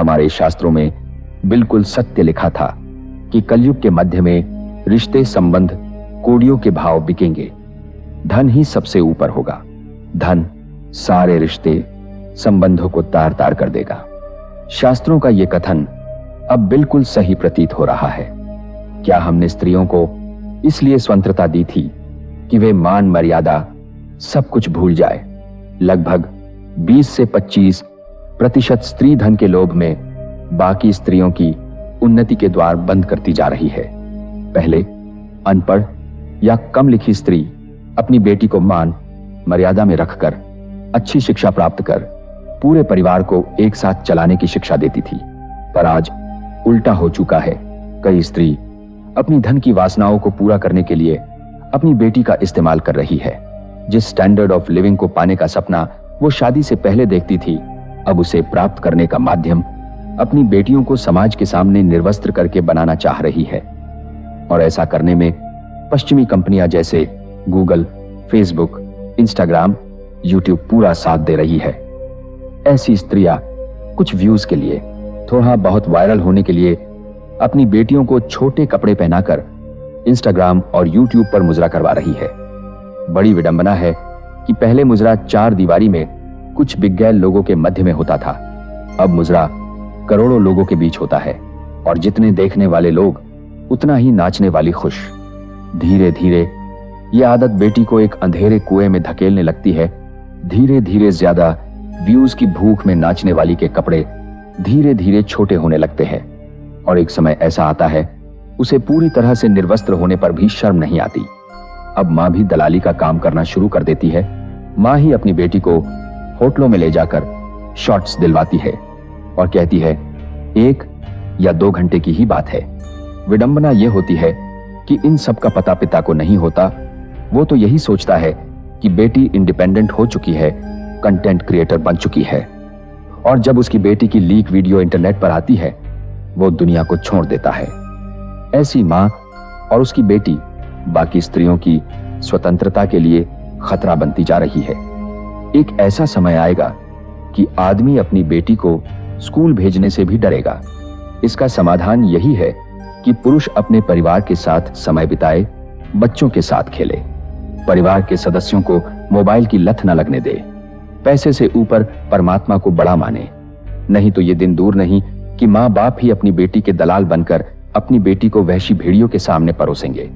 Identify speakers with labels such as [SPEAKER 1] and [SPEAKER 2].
[SPEAKER 1] हमारे शास्त्रों में बिल्कुल सत्य लिखा था कि कलयुग के मध्य में रिश्ते संबंध कोड़ियों के भाव बिकेंगे। धन ही सबसे ऊपर होगा। धन सारे रिश्ते संबंधों को तार तार कर देगा। शास्त्रों का यह कथन अब बिल्कुल सही प्रतीत हो रहा है। क्या हमने स्त्रियों को इसलिए स्वतंत्रता दी थी कि वे मान मर्यादा सब कुछ भूल जाए? लगभग 20 से 25% स्त्री धन के लोभ में बाकी स्त्रियों की उन्नति के द्वार बंद करती जा रही है। पहले अनपढ़ या कम लिखी स्त्री अपनी बेटी को मान मर्यादा में रखकर अच्छी शिक्षा प्राप्त कर पूरे परिवार को एक साथ चलाने की शिक्षा देती थी, पर आज उल्टा हो चुका है। कई स्त्री अपनी धन की वासनाओं को पूरा करने के लिए अपनी बेटी का इस्तेमाल कर रही है। जिस स्टैंडर्ड ऑफ लिविंग को पाने का सपना वो शादी से पहले देखती थी, अब उसे प्राप्त करने का माध्यम अपनी बेटियों को समाज के सामने निर्वस्त्र करके बनाना चाह रही है। और ऐसा करने में पश्चिमी कंपनियां जैसे गूगल, फेसबुक, इंस्टाग्राम, यूट्यूब पूरा साथ दे रही है। ऐसी स्त्रियां कुछ व्यूज के लिए, थोड़ा बहुत वायरल होने के लिए अपनी बेटियों को छोटे कपड़े पहनाकर इंस्टाग्राम और यूट्यूब पर मुजरा करवा रही है। बड़ी विडंबना है कि पहले मुजरा 4 दीवारी में कुछ बिग्गैल लोगों के मध्य में होता था, अब मुजरा करोड़ों लोगों के बीच होता है, और जितने देखने वाले लोग उतना ही नाचने वाली खुश। धीरे धीरे यह आदत बेटी को एक अंधेरे कुएं में धकेलने लगती है। धीरे धीरे ज्यादा व्यूज की भूख में नाचने वाली के कपड़े धीरे धीरे छोटे होने लगते हैं, और एक समय ऐसा आता है उसे पूरी तरह से निर्वस्त्र होने पर भी शर्म नहीं आती। अब मां भी दलाली का काम करना शुरू कर देती है। मां ही अपनी बेटी को होटलों में ले जाकर शॉट्स दिलवाती है और कहती है 1 या 2 घंटे की ही बात है। विडंबना यह होती है कि इन सब का पता पिता को नहीं होता। वो तो यही सोचता है कि बेटी इंडिपेंडेंट हो चुकी है, कंटेंट क्रिएटर बन चुकी है, और जब उसकी बेटी की लीक वीडियो इंटरनेट पर आती है वो दुनिया को छोड़ देता है। ऐसी मां और उसकी बेटी बाकी स्त्रियों की स्वतंत्रता के लिए खतरा बनती जा रही है। एक ऐसा समय आएगा कि आदमी अपनी बेटी को स्कूल भेजने से भी डरेगा। इसका समाधान यही है कि पुरुष अपने परिवार के साथ समय बिताए, बच्चों के साथ खेले, परिवार के सदस्यों को मोबाइल की लत न लगने दे, पैसे से ऊपर परमात्मा को बड़ा माने। नहीं तो ये दिन दूर नहीं कि माँ बाप ही अपनी बेटी के दलाल बनकर अपनी बेटी को वहशी भेड़ियों के सामने परोसेंगे।